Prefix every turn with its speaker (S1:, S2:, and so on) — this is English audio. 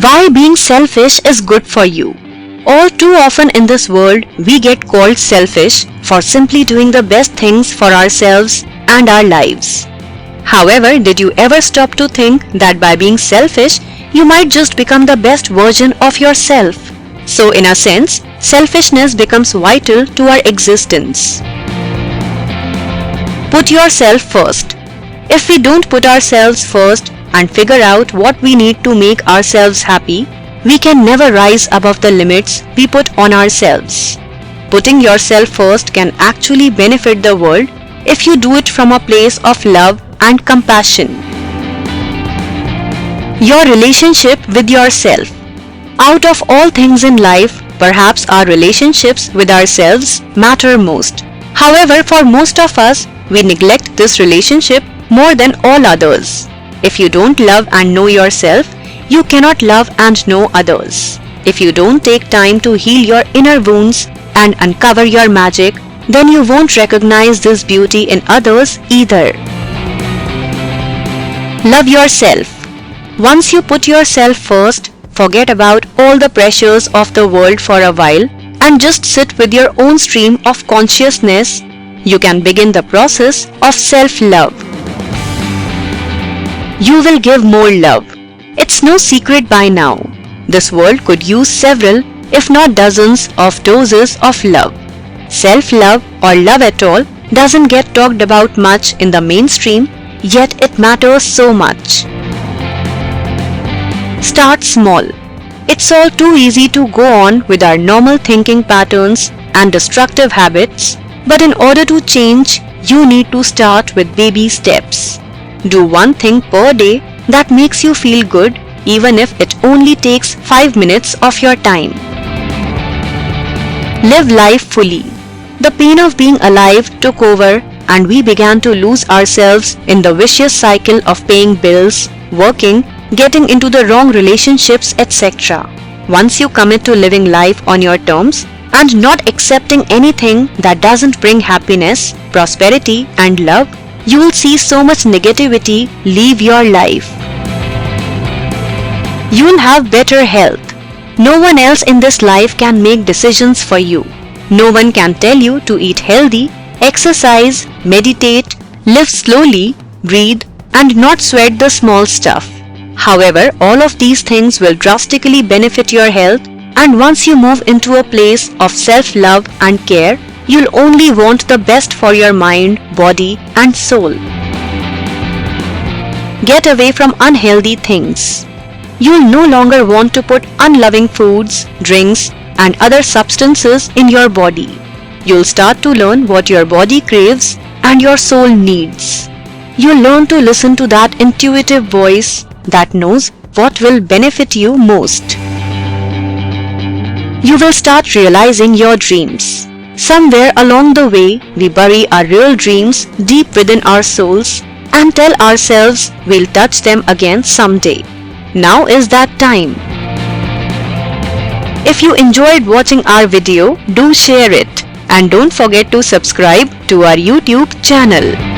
S1: Why being selfish is good for you. All too often in this world, we get called selfish for simply doing the best things for ourselves and our lives. However, did you ever stop to think that by being selfish, you might just become the best version of yourself? So in a sense, selfishness becomes vital to our existence. Put yourself first. If we don't put ourselves first and figure out what we need to make ourselves happy, we can never rise above the limits we put on ourselves. Putting yourself first can actually benefit the world if you do it from a place of love and compassion. Your relationship with yourself. Out of all things in life, perhaps our relationships with ourselves matter most. However, for most of us, we neglect this relationship more than all others. If you don't love and know yourself, you cannot love and know others. If you don't take time to heal your inner wounds and uncover your magic, then you won't recognize this beauty in others either. Love yourself. Once you put yourself first, forget about all the pressures of the world for a while and just sit with your own stream of consciousness, you can begin the process of self-love. You will give more love. It's no secret by now. This world could use several, if not dozens, of doses of love. Self-love or love at all doesn't get talked about much in the mainstream, yet it matters so much. Start small. It's all too easy to go on with our normal thinking patterns and destructive habits, but in order to change, you need to start with baby steps. Do one thing per day that makes you feel good, even if it only takes 5 minutes of your time. Live life fully. The pain of being alive took over and we began to lose ourselves in the vicious cycle of paying bills, working, getting into the wrong relationships, etc. Once you commit to living life on your terms and not accepting anything that doesn't bring happiness, prosperity and love, you will see so much negativity leave your life. You will have better health. No one else in this life can make decisions for you. No one can tell you to eat healthy, exercise, meditate, live slowly, breathe, and not sweat the small stuff. However, all of these things will drastically benefit your health, and once you move into a place of self-love and care, you'll only want the best for your mind, body, and soul. Get away from unhealthy things. You'll no longer want to put unloving foods, drinks, and other substances in your body. You'll start to learn what your body craves and your soul needs. You'll learn to listen to that intuitive voice that knows what will benefit you most. You will start realizing your dreams. Somewhere along the way, we bury our real dreams deep within our souls and tell ourselves we'll touch them again someday. Now is that time. If you enjoyed watching our video, do share it and don't forget to subscribe to our YouTube channel.